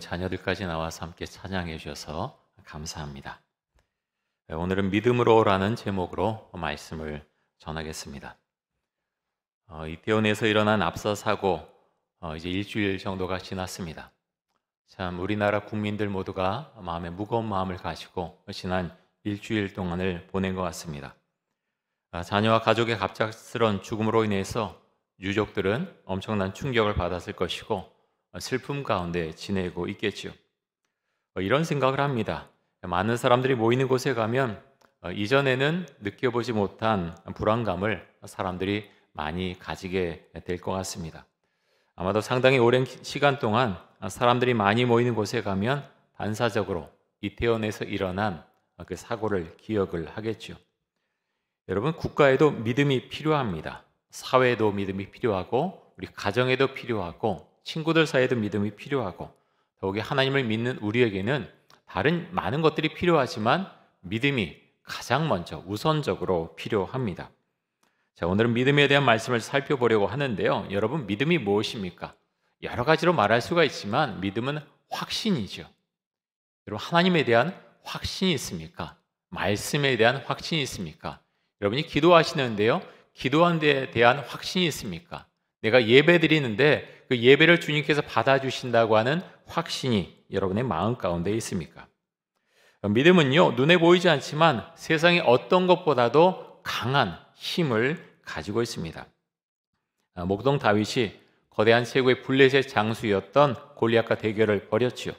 자녀들까지 나와서 함께 찬양해 주셔서 감사합니다. 오늘은 믿음으로라는 제목으로 말씀을 전하겠습니다. 이태원에서 일어난 압사 사고 이제 일주일 정도가 지났습니다. 참 우리나라 국민들 모두가 마음에 무거운 마음을 가지고 지난 일주일 동안을 보낸 것 같습니다. 자녀와 가족의 갑작스런 죽음으로 인해서 유족들은 엄청난 충격을 받았을 것이고 슬픔 가운데 지내고 있겠지요. 이런 생각을 합니다. 많은 사람들이 모이는 곳에 가면 이전에는 느껴보지 못한 불안감을 사람들이 많이 가지게 될 것 같습니다. 아마도 상당히 오랜 시간 동안 사람들이 많이 모이는 곳에 가면 반사적으로 이태원에서 일어난 그 사고를 기억을 하겠죠. 여러분, 국가에도 믿음이 필요합니다. 사회에도 믿음이 필요하고 우리 가정에도 필요하고 친구들 사이에도 믿음이 필요하고 더욱이 하나님을 믿는 우리에게는 다른 많은 것들이 필요하지만 믿음이 가장 먼저 우선적으로 필요합니다. 자, 오늘은 믿음에 대한 말씀을 살펴보려고 하는데요. 여러분, 믿음이 무엇입니까? 여러 가지로 말할 수가 있지만 믿음은 확신이죠. 여러분, 하나님에 대한 확신이 있습니까? 말씀에 대한 확신이 있습니까? 여러분이 기도하시는데요. 기도한 데에 대한 확신이 있습니까? 내가 예배 드리는데 그 예배를 주님께서 받아주신다고 하는 확신이 여러분의 마음 가운데 있습니까? 믿음은요, 눈에 보이지 않지만 세상의 어떤 것보다도 강한 힘을 가지고 있습니다. 목동 다윗이 거대한 최고의 블레셋 장수였던 골리앗과 대결을 벌였지요.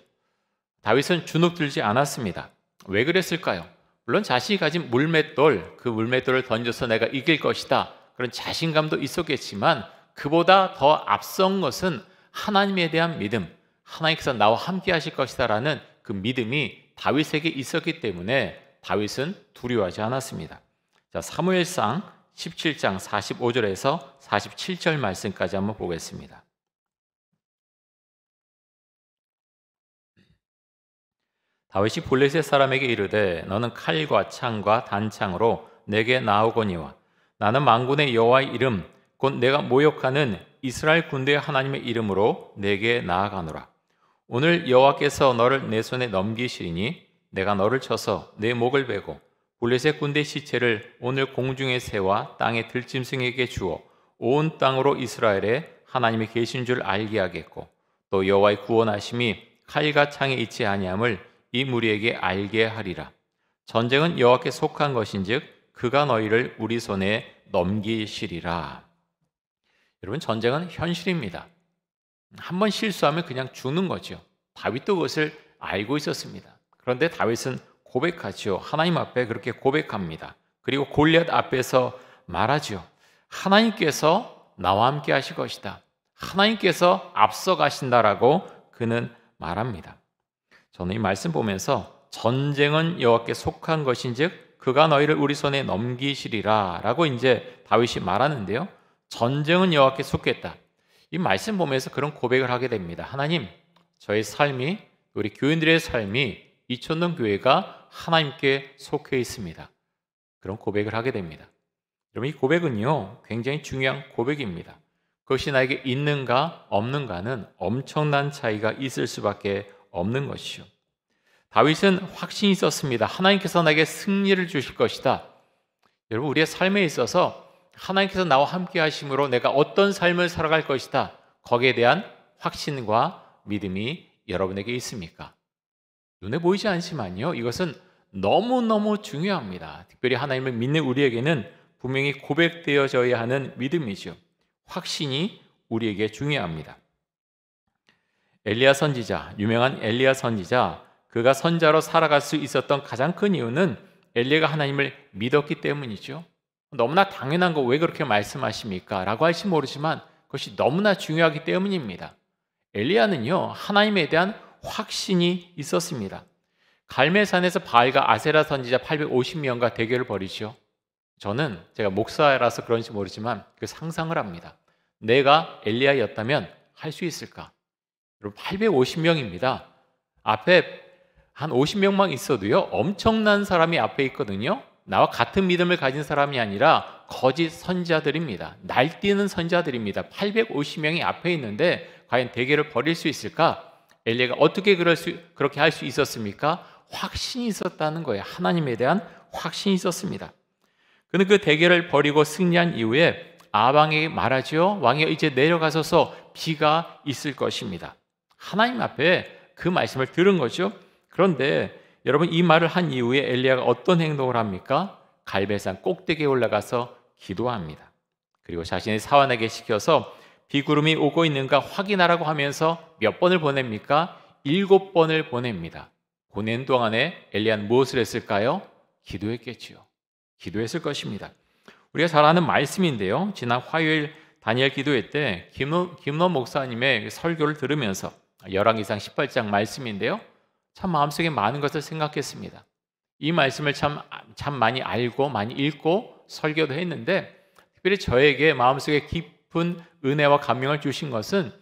다윗은 주눅들지 않았습니다. 왜 그랬을까요? 물론 자신이 가진 물맷돌, 그 물맷돌을 던져서 내가 이길 것이다, 그런 자신감도 있었겠지만 그보다 더 앞선 것은 하나님에 대한 믿음, 하나님께서 나와 함께 하실 것이다 라는 그 믿음이 다윗에게 있었기 때문에 다윗은 두려워하지 않았습니다. 자, 사무엘상 17장 45절에서 47절 말씀까지 한번 보겠습니다. 다윗이 블레셋 사람에게 이르되 너는 칼과 창과 단창으로 내게 나오거니와 나는 만군의 여호와의 이름 곧 내가 모욕하는 이스라엘 군대의 하나님의 이름으로 내게 나아가노라. 오늘 여호와께서 너를 내 손에 넘기시리니 내가 너를 쳐서 내 목을 베고 블레셋 군대 시체를 오늘 공중의 새와 땅의 들짐승에게 주어 온 땅으로 이스라엘에 하나님이 계신 줄 알게 하겠고 또 여호와의 구원하심이 칼과 창에 있지 아니함을 이 무리에게 알게 하리라. 전쟁은 여호와께 속한 것인즉 그가 너희를 우리 손에 넘기시리라. 여러분, 전쟁은 현실입니다. 한번 실수하면 그냥 죽는 거죠. 다윗도 그것을 알고 있었습니다. 그런데 다윗은 고백하죠. 하나님 앞에 그렇게 고백합니다. 그리고 골리앗 앞에서 말하죠. 하나님께서 나와 함께 하실 것이다. 하나님께서 앞서 가신다라고 그는 말합니다. 저는 이 말씀 보면서 전쟁은 여호와께 속한 것인즉 그가 너희를 우리 손에 넘기시리라 라고 이제 다윗이 말하는데요. 전쟁은 여호와께 속했다. 이 말씀 보면서 그런 고백을 하게 됩니다. 하나님, 저의 삶이, 우리 교인들의 삶이 이촌동 교회가 하나님께 속해 있습니다. 그런 고백을 하게 됩니다. 여러분, 이 고백은요, 굉장히 중요한 고백입니다. 그것이 나에게 있는가 없는가는 엄청난 차이가 있을 수밖에 없는 것이죠. 다윗은 확신이 있었습니다. 하나님께서 나에게 승리를 주실 것이다. 여러분, 우리의 삶에 있어서 하나님께서 나와 함께 하심으로 내가 어떤 삶을 살아갈 것이다, 거기에 대한 확신과 믿음이 여러분에게 있습니까? 눈에 보이지 않지만요, 이것은 너무너무 중요합니다. 특별히 하나님을 믿는 우리에게는 분명히 고백되어져야 하는 믿음이죠. 확신이 우리에게 중요합니다. 엘리야 선지자, 유명한 엘리야 선지자, 그가 선자로 살아갈 수 있었던 가장 큰 이유는 엘리야가 하나님을 믿었기 때문이죠. 너무나 당연한 거 왜 그렇게 말씀하십니까? 라고 할지 모르지만 그것이 너무나 중요하기 때문입니다. 엘리야는요, 하나님에 대한 확신이 있었습니다. 갈멜산에서 바알과 아세라 선지자 850명과 대결을 벌이죠. 저는 제가 목사라서 그런지 모르지만 그 상상을 합니다. 내가 엘리야였다면 할 수 있을까? 여러분, 850명입니다. 앞에 한 50명만 있어도요, 엄청난 사람이 앞에 있거든요. 나와 같은 믿음을 가진 사람이 아니라 거짓 선지자들입니다. 날뛰는 선지자들입니다. 850명이 앞에 있는데 과연 대결을 벌일 수 있을까? 엘리야가 어떻게 그렇게 할 수 있었습니까? 확신이 있었다는 거예요. 하나님에 대한 확신이 있었습니다. 그는 그 대결을 벌이고 승리한 이후에 아방에게 말하죠. 왕이 이제 내려가서서 비가 있을 것입니다. 하나님 앞에 그 말씀을 들은 거죠. 그런데 여러분, 이 말을 한 이후에 엘리야가 어떤 행동을 합니까? 갈멜산 꼭대기에 올라가서 기도합니다. 그리고 자신의 사환에게 시켜서 비구름이 오고 있는가 확인하라고 하면서 몇 번을 보냅니까? 7번을 보냅니다. 보낸 동안에 엘리야는 무엇을 했을까요? 기도했겠지요. 기도했을 것입니다. 우리가 잘 아는 말씀인데요. 지난 화요일 다니엘 기도회 때 김론 목사님의 설교를 들으면서 열왕기상 18장 말씀인데요. 참 마음속에 많은 것을 생각했습니다. 이 말씀을 참 많이 알고 많이 읽고 설교도 했는데, 특별히 저에게 마음속에 깊은 은혜와 감명을 주신 것은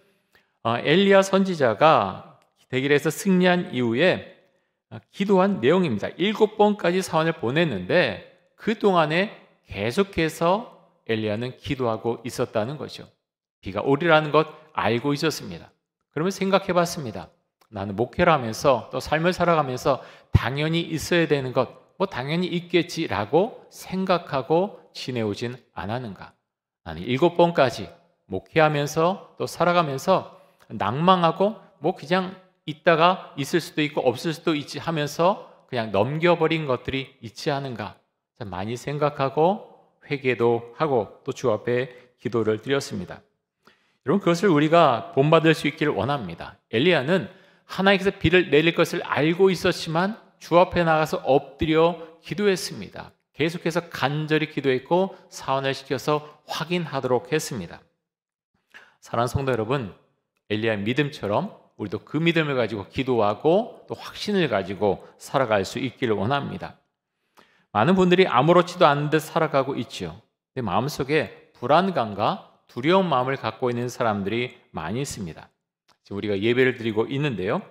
엘리야 선지자가 대길에서 승리한 이후에 기도한 내용입니다. 7번까지 사원을 보냈는데 그 동안에 계속해서 엘리야는 기도하고 있었다는 거죠. 비가 오리라는 것 알고 있었습니다. 그러면 생각해 봤습니다. 나는 목회를 하면서 또 삶을 살아가면서 당연히 있어야 되는 것, 당연히 있겠지라고 생각하고 지내오진 않았는가? 나는 7번까지 목회하면서 또 살아가면서 낭망하고 그냥 있다가 있을 수도 있고 없을 수도 있지 하면서 그냥 넘겨버린 것들이 있지 않은가? 많이 생각하고 회개도 하고 또 주 앞에 기도를 드렸습니다. 여러분, 그것을 우리가 본받을 수 있기를 원합니다. 엘리야는 하나님께서 비를 내릴 것을 알고 있었지만 주 앞에 나가서 엎드려 기도했습니다. 계속해서 간절히 기도했고 사원을 시켜서 확인하도록 했습니다. 사랑하는 성도 여러분, 엘리야의 믿음처럼 우리도 그 믿음을 가지고 기도하고 또 확신을 가지고 살아갈 수 있기를 원합니다. 많은 분들이 아무렇지도 않은 듯 살아가고 있죠. 내 마음속에 불안감과 두려운 마음을 갖고 있는 사람들이 많이 있습니다. 지금 우리가 예배를 드리고 있는데요.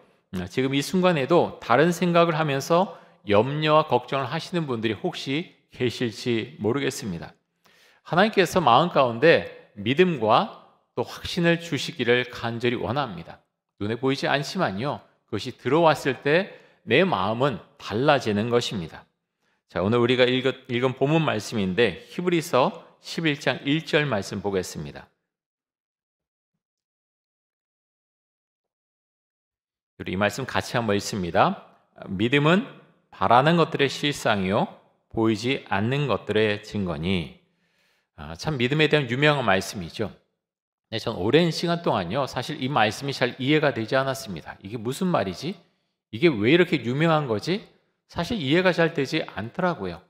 지금 이 순간에도 다른 생각을 하면서 염려와 걱정을 하시는 분들이 혹시 계실지 모르겠습니다. 하나님께서 마음 가운데 믿음과 또 확신을 주시기를 간절히 원합니다. 눈에 보이지 않지만요, 그것이 들어왔을 때 내 마음은 달라지는 것입니다. 자, 오늘 우리가 읽은 본문 말씀인데 히브리서 11장 1절 말씀 보겠습니다. 이 말씀 같이 한번 읽습니다. 믿음은 바라는 것들의 실상이요 보이지 않는 것들의 증거니. 참 믿음에 대한 유명한 말씀이죠. 네, 전 오랜 시간 동안요, 사실 이 말씀이 잘 이해가 되지 않았습니다. 이게 무슨 말이지? 이게 왜 이렇게 유명한 거지? 사실 이해가 잘 되지 않더라고요.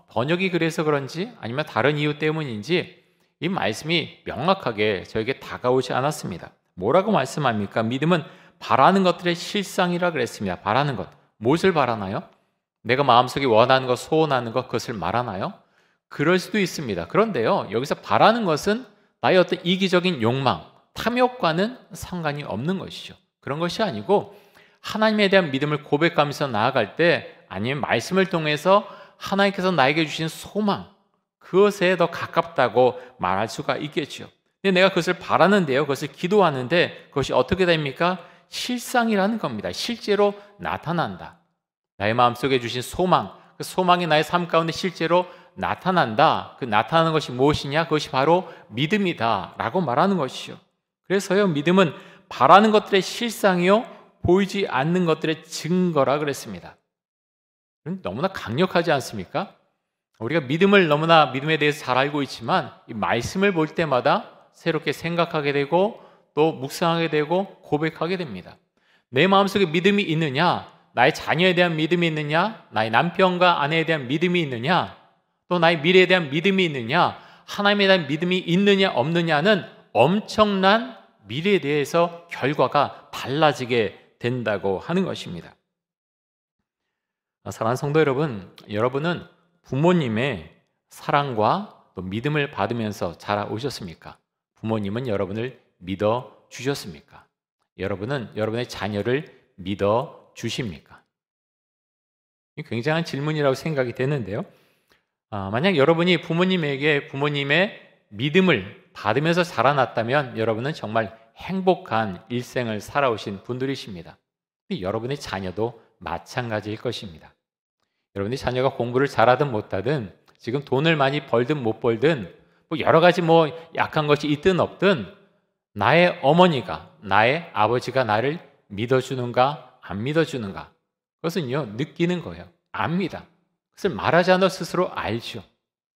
번역이 그래서 그런지 아니면 다른 이유 때문인지 이 말씀이 명확하게 저에게 다가오지 않았습니다. 뭐라고 말씀합니까? 믿음은 바라는 것들의 실상이라 그랬습니다. 바라는 것. 무엇을 바라나요? 내가 마음속에 원하는 것, 소원하는 것, 그것을 말하나요? 그럴 수도 있습니다. 그런데요, 여기서 바라는 것은 나의 어떤 이기적인 욕망, 탐욕과는 상관이 없는 것이죠. 그런 것이 아니고 하나님에 대한 믿음을 고백하면서 나아갈 때, 아니면 말씀을 통해서 하나님께서 나에게 주신 소망, 그것에 더 가깝다고 말할 수가 있겠죠. 근데 내가 그것을 바라는데요, 그것을 기도하는데 그것이 어떻게 됩니까? 실상이라는 겁니다. 실제로 나타난다. 나의 마음속에 주신 소망, 그 소망이 나의 삶 가운데 실제로 나타난다. 그 나타나는 것이 무엇이냐? 그것이 바로 믿음이다 라고 말하는 것이죠. 그래서요, 믿음은 바라는 것들의 실상이요 보이지 않는 것들의 증거라 그랬습니다. 너무나 강력하지 않습니까? 우리가 믿음에 대해서 잘 알고 있지만 이 말씀을 볼 때마다 새롭게 생각하게 되고 또 묵상하게 되고 고백하게 됩니다. 내 마음속에 믿음이 있느냐? 나의 자녀에 대한 믿음이 있느냐? 나의 남편과 아내에 대한 믿음이 있느냐? 또 나의 미래에 대한 믿음이 있느냐? 하나님에 대한 믿음이 있느냐 없느냐는 엄청난 미래에 대해서 결과가 달라지게 된다고 하는 것입니다. 사랑하는 성도 여러분, 여러분은 부모님의 사랑과 또 믿음을 받으면서 자라오셨습니까? 부모님은 여러분을 믿어 주셨습니까? 여러분은 여러분의 자녀를 믿어 주십니까? 굉장한 질문이라고 생각이 되는데요. 만약 여러분이 부모님의 믿음을 받으면서 자라났다면 여러분은 정말 행복한 일생을 살아오신 분들이십니다. 여러분의 자녀도 마찬가지일 것입니다. 여러분의 자녀가 공부를 잘하든 못하든, 지금 돈을 많이 벌든 못 벌든, 여러 가지 약한 것이 있든 없든, 나의 어머니가, 나의 아버지가 나를 믿어주는가 안 믿어주는가, 그것은요 느끼는 거예요. 압니다. 그것을 말하지 않아 스스로 알죠.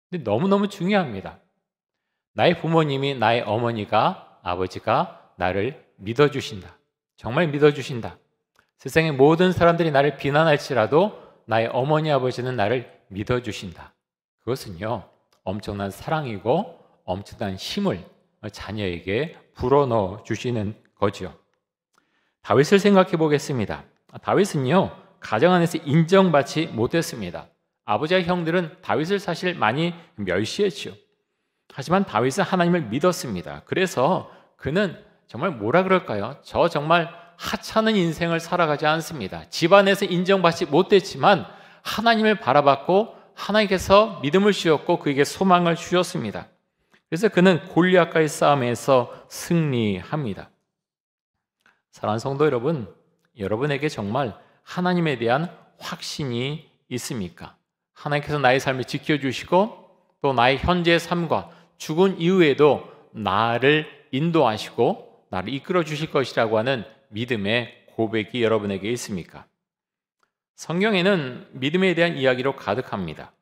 근데 너무너무 중요합니다. 나의 부모님이, 나의 어머니가, 아버지가 나를 믿어주신다. 정말 믿어주신다. 세상의 모든 사람들이 나를 비난할지라도 나의 어머니, 아버지는 나를 믿어주신다. 그것은요 엄청난 사랑이고 엄청난 힘을 자녀에게 불어넣어 주시는 거죠. 다윗을 생각해 보겠습니다. 다윗은요 가정 안에서 인정받지 못했습니다. 아버지와 형들은 다윗을 사실 많이 멸시했죠. 하지만 다윗은 하나님을 믿었습니다. 그래서 그는 정말 뭐라 그럴까요? 저 정말 하찮은 인생을 살아가지 않습니다. 집안에서 인정받지 못했지만 하나님을 바라봤고 하나님께서 믿음을 주셨고 그에게 소망을 주셨습니다. 그래서 그는 골리앗과의 싸움에서 승리합니다. 사랑하는 성도 여러분, 여러분에게 정말 하나님에 대한 확신이 있습니까? 하나님께서 나의 삶을 지켜주시고 또 나의 현재의 삶과 죽은 이후에도 나를 인도하시고 나를 이끌어 주실 것이라고 하는 믿음의 고백이 여러분에게 있습니까? 성경에는 믿음에 대한 이야기로 가득합니다.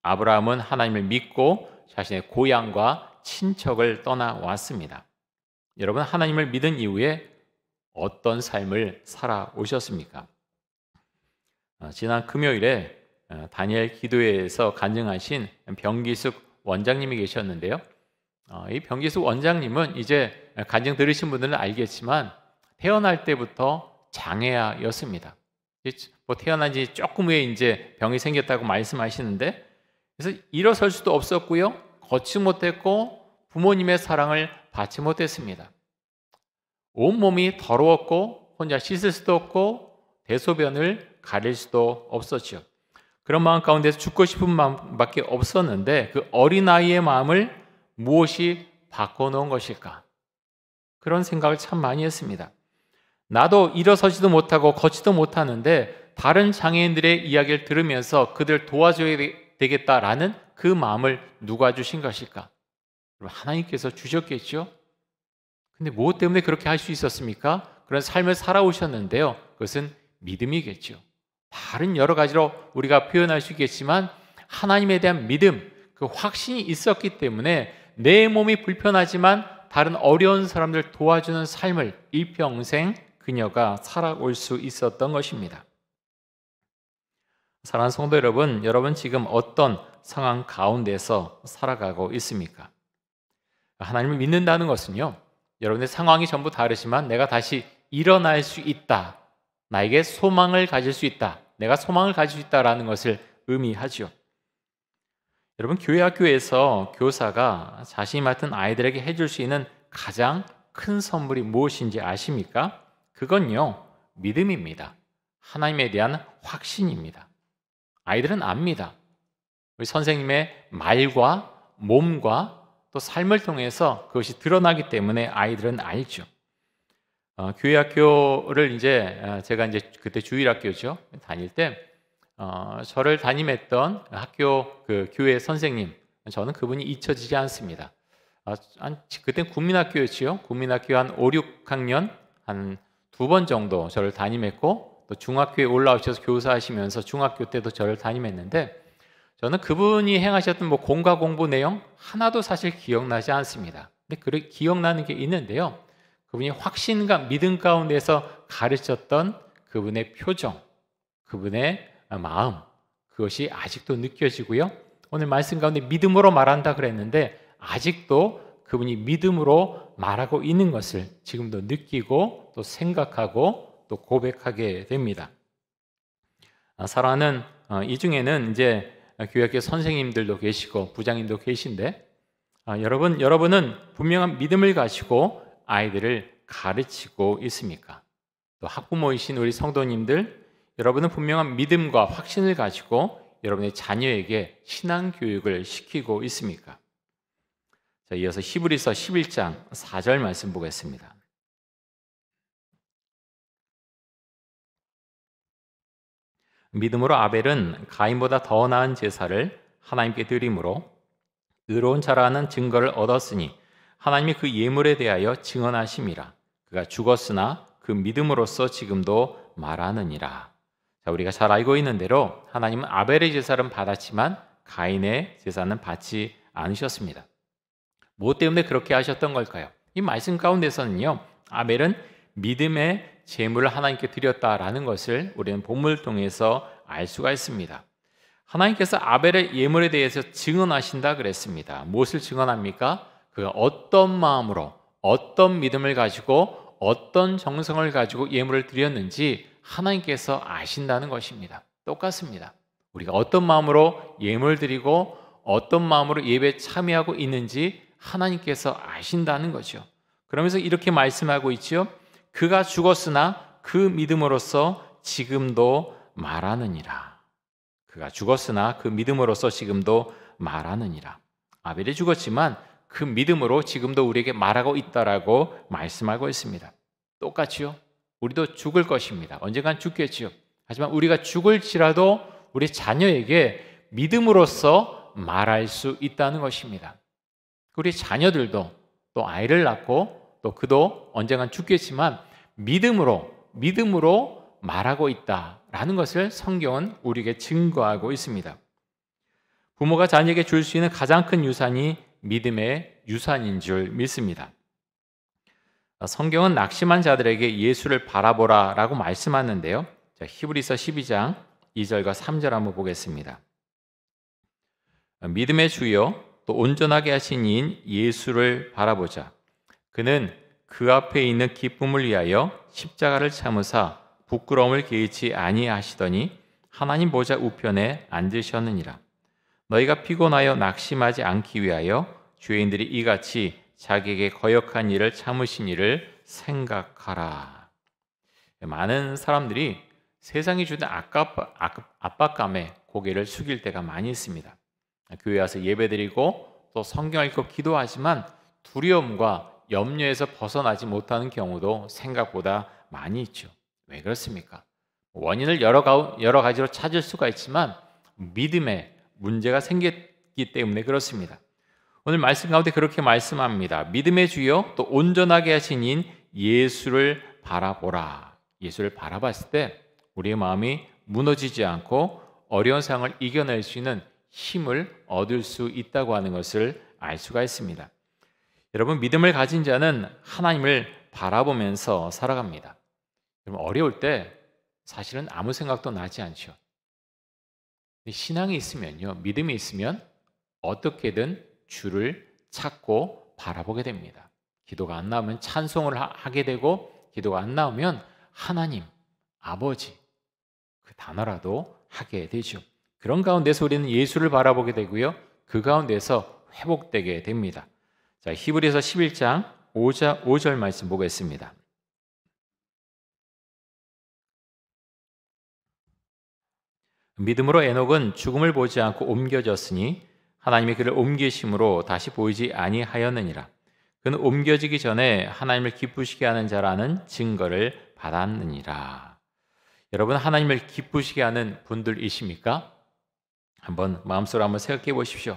아브라함은 하나님을 믿고 자신의 고향과 친척을 떠나왔습니다. 여러분, 하나님을 믿은 이후에 어떤 삶을 살아오셨습니까? 지난 금요일에 다니엘 기도회에서 간증하신 병기숙 원장님이 계셨는데요. 이 병기숙 원장님은 이제 간증 들으신 분들은 알겠지만 태어날 때부터 장애아였습니다. 태어난 지 조금 후에 이제 병이 생겼다고 말씀하시는데, 그래서 일어설 수도 없었고요, 걷지 못했고 부모님의 사랑을 받지 못했습니다. 온몸이 더러웠고 혼자 씻을 수도 없고 대소변을 가릴 수도 없었죠. 그런 마음 가운데서 죽고 싶은 마음밖에 없었는데 그 어린아이의 마음을 무엇이 바꿔놓은 것일까? 그런 생각을 참 많이 했습니다. 나도 일어서지도 못하고 걷지도 못하는데 다른 장애인들의 이야기를 들으면서 그들을 도와줘야 되겠다라는 그 마음을 누가 주신 것일까? 하나님께서 주셨겠죠? 근데 무엇 때문에 그렇게 할 수 있었습니까? 그런 삶을 살아오셨는데요, 그것은 믿음이겠죠. 다른 여러 가지로 우리가 표현할 수 있겠지만 하나님에 대한 믿음, 그 확신이 있었기 때문에 내 몸이 불편하지만 다른 어려운 사람들 도와주는 삶을 일평생 그녀가 살아올 수 있었던 것입니다. 사랑하는 성도 여러분, 여러분 지금 어떤 상황 가운데서 살아가고 있습니까? 하나님을 믿는다는 것은요, 여러분의 상황이 전부 다르지만 내가 다시 일어날 수 있다, 나에게 소망을 가질 수 있다, 내가 소망을 가질 수 있다라는 것을 의미하죠. 여러분, 교회 학교에서 교사가 자신이 맡은 아이들에게 해줄 수 있는 가장 큰 선물이 무엇인지 아십니까? 그건요, 믿음입니다. 하나님에 대한 확신입니다. 아이들은 압니다. 우리 선생님의 말과 몸과 또 삶을 통해서 그것이 드러나기 때문에 아이들은 알죠. 교회 학교를 제가 그때 주일학교죠, 다닐 때 저를 담임했던 학교 그 교회 선생님, 저는 그분이 잊혀지지 않습니다. 그땐 국민학교였지요. 국민학교 한 5, 6학년 한 2번 정도 저를 담임했고 또 중학교에 올라오셔서 교사하시면서 중학교 때도 저를 담임했는데, 저는 그분이 행하셨던 공과 공부 내용 하나도 사실 기억나지 않습니다. 근데 기억나는 게 있는데요, 그분이 확신과 믿음 가운데서 가르쳤던 그분의 표정, 그분의 마음, 그것이 아직도 느껴지고요. 오늘 말씀 가운데 믿음으로 말한다 그랬는데 아직도 그분이 믿음으로 말하고 있는 것을 지금도 느끼고 또 생각하고 또 고백하게 됩니다. 사랑하는 이 중에는 이제 교회학교 선생님들도 계시고 부장님도 계신데, 여러분은 분명한 믿음을 가지고 아이들을 가르치고 있습니까? 또 학부모이신 우리 성도님들, 여러분은 분명한 믿음과 확신을 가지고 여러분의 자녀에게 신앙 교육을 시키고 있습니까? 자, 이어서 히브리서 11장 4절 말씀 보겠습니다. 믿음으로 아벨은 가인보다 더 나은 제사를 하나님께 드림으로 의로운 자라는 증거를 얻었으니 하나님이 그 예물에 대하여 증언하심이라. 그가 죽었으나 그 믿음으로써 지금도 말하느니라. 자, 우리가 잘 알고 있는 대로 하나님은 아벨의 제사는 받았지만 가인의 제사는 받지 않으셨습니다. 무엇 때문에 그렇게 하셨던 걸까요? 이 말씀 가운데서는요, 아벨은 믿음의 제물을 하나님께 드렸다라는 것을 우리는 본문을 통해서 알 수가 있습니다. 하나님께서 아벨의 예물에 대해서 증언하신다 그랬습니다. 무엇을 증언합니까? 그가 어떤 마음으로, 어떤 믿음을 가지고, 어떤 정성을 가지고 예물을 드렸는지 하나님께서 아신다는 것입니다. 똑같습니다. 우리가 어떤 마음으로 예물을 드리고 어떤 마음으로 예배에 참여하고 있는지 하나님께서 아신다는 거죠. 그러면서 이렇게 말씀하고 있죠. 그가 죽었으나 그 믿음으로써 지금도 말하느니라. 그가 죽었으나 그 믿음으로써 지금도 말하느니라. 아벨이 죽었지만 그 믿음으로 지금도 우리에게 말하고 있다라고 말씀하고 있습니다. 똑같이요. 우리도 죽을 것입니다. 언젠간 죽겠지요. 하지만 우리가 죽을지라도 우리 자녀에게 믿음으로써 말할 수 있다는 것입니다. 우리 자녀들도 또 아이를 낳고 또 그도 언젠간 죽겠지만 믿음으로 말하고 있다라는 것을 성경은 우리에게 증거하고 있습니다. 부모가 자녀에게 줄 수 있는 가장 큰 유산이 믿음의 유산인 줄 믿습니다. 성경은 낙심한 자들에게 예수를 바라보라 라고 말씀하는데요. 히브리서 12장 2절과 3절 한번 보겠습니다. 믿음의 주여 또 온전하게 하신 이인 예수를 바라보자. 그는 그 앞에 있는 기쁨을 위하여 십자가를 참으사 부끄러움을 개의치 아니하시더니 하나님 보좌 우편에 앉으셨느니라. 너희가 피곤하여 낙심하지 않기 위하여 죄인들이 이같이 자기에게 거역한 일을 참으신 일을 생각하라. 많은 사람들이 세상이 주는 압박감에 고개를 숙일 때가 많이 있습니다. 교회 와서 예배드리고 또 성경 읽고 기도하지만 두려움과 염려에서 벗어나지 못하는 경우도 생각보다 많이 있죠. 왜 그렇습니까? 원인을 여러 가지로 찾을 수가 있지만 믿음에 문제가 생겼기 때문에 그렇습니다. 오늘 말씀 가운데 그렇게 말씀합니다. 믿음의 주여 또 온전하게 하신 이인 예수를 바라보라. 예수를 바라봤을 때 우리의 마음이 무너지지 않고 어려운 상황을 이겨낼 수 있는 힘을 얻을 수 있다고 하는 것을 알 수가 있습니다. 여러분, 믿음을 가진 자는 하나님을 바라보면서 살아갑니다. 여러분, 어려울 때 사실은 아무 생각도 나지 않죠. 신앙이 있으면요, 믿음이 있으면 어떻게든 주를 찾고 바라보게 됩니다. 기도가 안 나오면 찬송을 하게 되고, 기도가 안 나오면 하나님, 아버지 그 단어라도 하게 되죠. 그런 가운데서 우리는 예수를 바라보게 되고요, 그 가운데서 회복되게 됩니다. 자, 히브리서 11장 5절 말씀 보겠습니다. 믿음으로 에녹은 죽음을 보지 않고 옮겨졌으니 하나님이 그를 옮기심으로 다시 보이지 아니하였느니라. 그는 옮겨지기 전에 하나님을 기쁘시게 하는 자라는 증거를 받았느니라. 여러분, 하나님을 기쁘시게 하는 분들이십니까? 한번 마음속으로 한번 생각해 보십시오.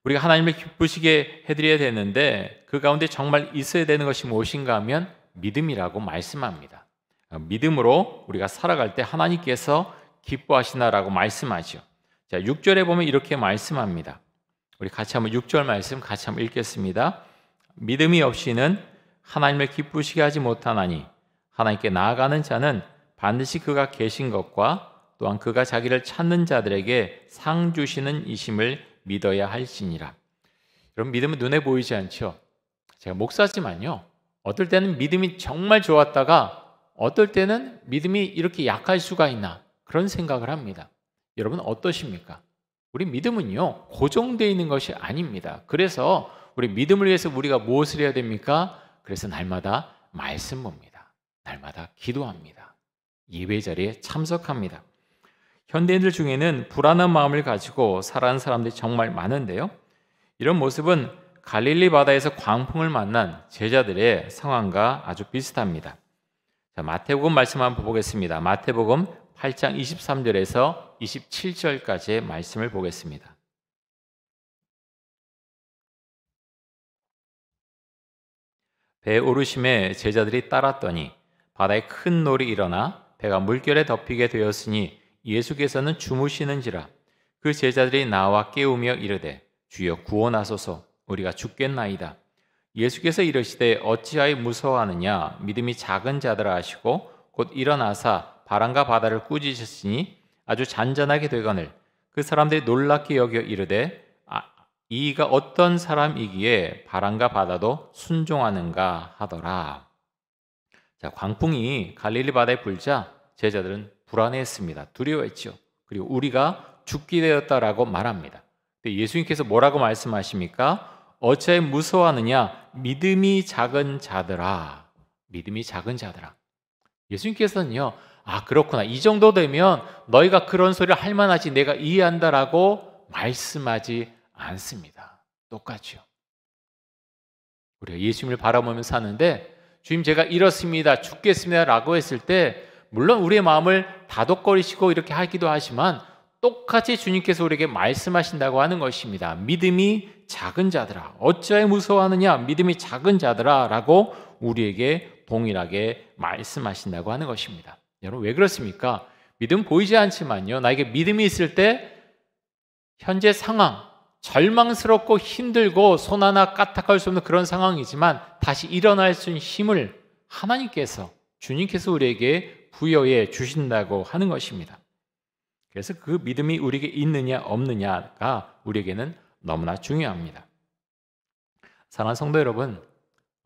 우리가 하나님을 기쁘시게 해드려야 되는데 그 가운데 정말 있어야 되는 것이 무엇인가 하면 믿음이라고 말씀합니다. 믿음으로 우리가 살아갈 때 하나님께서 기뻐하시나라고 말씀하죠. 자, 6절에 보면 이렇게 말씀합니다. 우리 같이 한번 6절 말씀 같이 한번 읽겠습니다. 믿음이 없이는 하나님을 기쁘시게 하지 못하나니 하나님께 나아가는 자는 반드시 그가 계신 것과 또한 그가 자기를 찾는 자들에게 상 주시는 이심을 믿어야 할지니라. 여러분, 믿음은 눈에 보이지 않죠. 제가 목사지만요, 어떨 때는 믿음이 정말 좋았다가 어떨 때는 믿음이 이렇게 약할 수가 있나 그런 생각을 합니다. 여러분 어떠십니까? 우리 믿음은요, 고정되어 있는 것이 아닙니다. 그래서 우리 믿음을 위해서 우리가 무엇을 해야 됩니까? 그래서 날마다 말씀 봅니다. 날마다 기도합니다. 예배 자리에 참석합니다. 현대인들 중에는 불안한 마음을 가지고 살아가는 사람들이 정말 많은데요, 이런 모습은 갈릴리 바다에서 광풍을 만난 제자들의 상황과 아주 비슷합니다. 자, 마태복음 말씀 한번 보겠습니다. 마태복음 8장 23절에서 27절까지의 말씀을 보겠습니다. 배에 오르심에 제자들이 따랐더니 바다에 큰 놀이 일어나 배가 물결에 덮이게 되었으니 예수께서는 주무시는지라. 그 제자들이 나와 깨우며 이르되 주여 구원하소서, 우리가 죽겠나이다. 예수께서 이르시되 어찌하여 무서워하느냐, 믿음이 작은 자들아 하시고 곧 일어나사 바람과 바다를 꾸짖으시니 아주 잔잔하게 되거늘 그 사람들이 놀랍게 여겨 이르되 이가 어떤 사람이기에 바람과 바다도 순종하는가 하더라. 자, 광풍이 갈릴리 바다에 불자 제자들은 불안해했습니다. 두려워했죠. 그리고 우리가 죽게 되었다라고 말합니다. 근데 예수님께서 뭐라고 말씀하십니까? 어찌하여 무서워하느냐, 믿음이 작은 자들아. 믿음이 작은 자들아. 예수님께서는요, 그렇구나, 이 정도 되면 너희가 그런 소리를 할 만하지, 내가 이해한다라고 말씀하지 않습니다. 똑같죠. 우리가 예수님을 바라보면서 사는데 주님 제가 이렇습니다, 죽겠습니다 라고 했을 때 물론 우리의 마음을 다독거리시고 이렇게 하기도 하지만 똑같이 주님께서 우리에게 말씀하신다고 하는 것입니다. 믿음이 작은 자들아, 어찌하여 무서워하느냐, 믿음이 작은 자들아 라고 우리에게 동일하게 말씀하신다고 하는 것입니다. 여러분 왜 그렇습니까? 믿음 보이지 않지만요, 나에게 믿음이 있을 때 현재 상황, 절망스럽고 힘들고 손 하나 까딱할 수 없는 그런 상황이지만 다시 일어날 수 있는 힘을 하나님께서, 주님께서 우리에게 부여해 주신다고 하는 것입니다. 그래서 그 믿음이 우리에게 있느냐 없느냐가 우리에게는 너무나 중요합니다. 사랑하는 성도 여러분,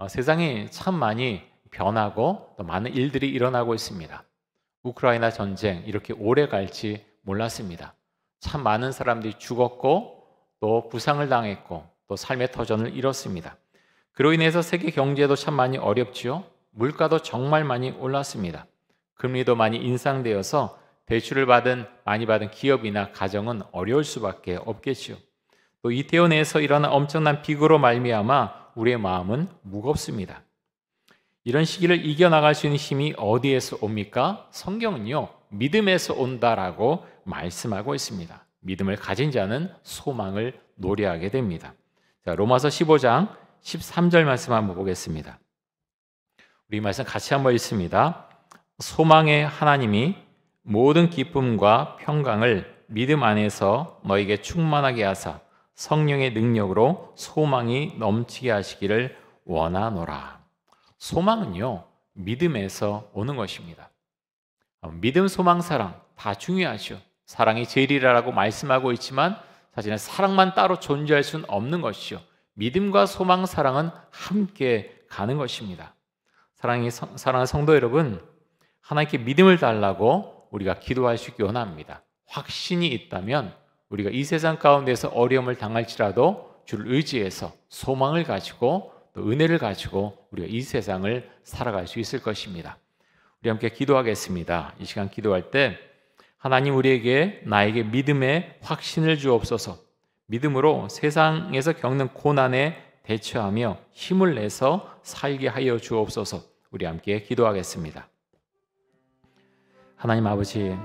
세상이 참 많이 변하고 또 많은 일들이 일어나고 있습니다. 우크라이나 전쟁 이렇게 오래 갈지 몰랐습니다. 참 많은 사람들이 죽었고 또 부상을 당했고 또 삶의 터전을 잃었습니다. 그로 인해서 세계 경제도 참 많이 어렵지요. 물가도 정말 많이 올랐습니다. 금리도 많이 인상되어서 대출을 많이 받은 기업이나 가정은 어려울 수밖에 없겠지요. 또 이태원 내에서 일어난 엄청난 비구로 말미암아 우리의 마음은 무겁습니다. 이런 시기를 이겨나갈 수 있는 힘이 어디에서 옵니까? 성경은요, 믿음에서 온다라고 말씀하고 있습니다. 믿음을 가진 자는 소망을 노래하게 됩니다. 자, 로마서 15장 13절 말씀 한번 보겠습니다. 우리 말씀 같이 한번 읽습니다. 소망의 하나님이 모든 기쁨과 평강을 믿음 안에서 너에게 충만하게 하사 성령의 능력으로 소망이 넘치게 하시기를 원하노라. 소망은요, 믿음에서 오는 것입니다. 믿음, 소망, 사랑 다 중요하죠. 사랑이 제일이라고 말씀하고 있지만 사실은 사랑만 따로 존재할 수는 없는 것이죠. 믿음과 소망, 사랑은 함께 가는 것입니다. 사랑하는 성도 여러분, 하나님께 믿음을 달라고 우리가 기도할 수 있기 원합니다. 확신이 있다면 우리가 이 세상 가운데서 어려움을 당할지라도 주를 의지해서 소망을 가지고 또 은혜를 가지고 우리가 이 세상을 살아갈 수 있을 것입니다. 우리 함께 기도하겠습니다. 이 시간 기도할 때 하나님 우리에게 나에게 믿음의 확신을 주옵소서. 믿음으로 세상에서 겪는 고난에 대처하며 힘을 내서 살게 하여 주옵소서. 우리 함께 기도하겠습니다. 하나님 아버지,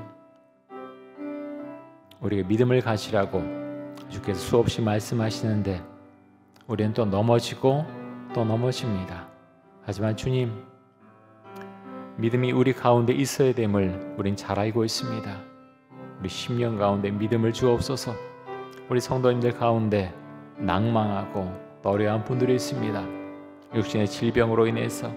우리에게 믿음을 가지라고 주께서 수없이 말씀하시는데 우리는 또 넘어지고 또 넘어집니다. 하지만 주님, 믿음이 우리 가운데 있어야 됨을 우린 잘 알고 있습니다. 우리 심령 가운데 믿음을 주옵소서. 우리 성도님들 가운데 낭망하고 어려운 분들이 있습니다. 육신의 질병으로 인해서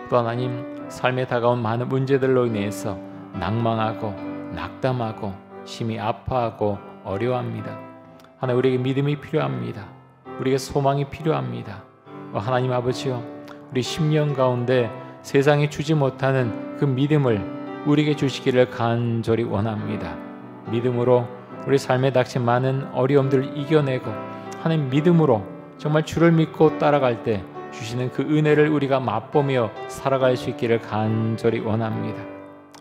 또 하나님 삶에 다가온 많은 문제들로 인해서 낭망하고 낙담하고 심히 아파하고 어려워합니다. 하나님 우리에게 믿음이 필요합니다. 우리에게 소망이 필요합니다. 하나님 아버지요, 우리 심령 가운데 세상이 주지 못하는 그 믿음을 우리에게 주시기를 간절히 원합니다. 믿음으로 우리 삶에 닥친 많은 어려움들을 이겨내고 하나님 믿음으로 정말 주를 믿고 따라갈 때 주시는 그 은혜를 우리가 맛보며 살아갈 수 있기를 간절히 원합니다.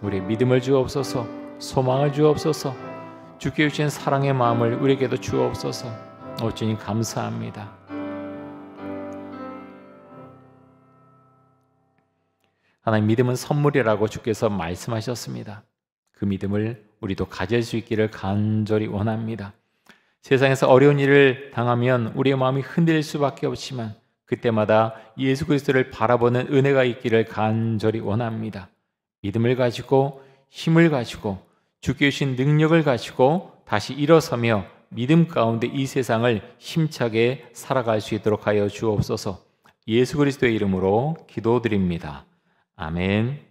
우리의 믿음을 주옵소서, 소망을 주옵소서, 주께 주신 사랑의 마음을 우리에게도 주옵소서. 주님 감사합니다. 하나님 믿음은 선물이라고 주께서 말씀하셨습니다. 그 믿음을 우리도 가질 수 있기를 간절히 원합니다. 세상에서 어려운 일을 당하면 우리의 마음이 흔들릴 수밖에 없지만 그때마다 예수 그리스도를 바라보는 은혜가 있기를 간절히 원합니다. 믿음을 가지고 힘을 가지고 주께 주신 능력을 가지고 다시 일어서며 믿음 가운데 이 세상을 힘차게 살아갈 수 있도록 하여 주옵소서. 예수 그리스도의 이름으로 기도드립니다. 아멘.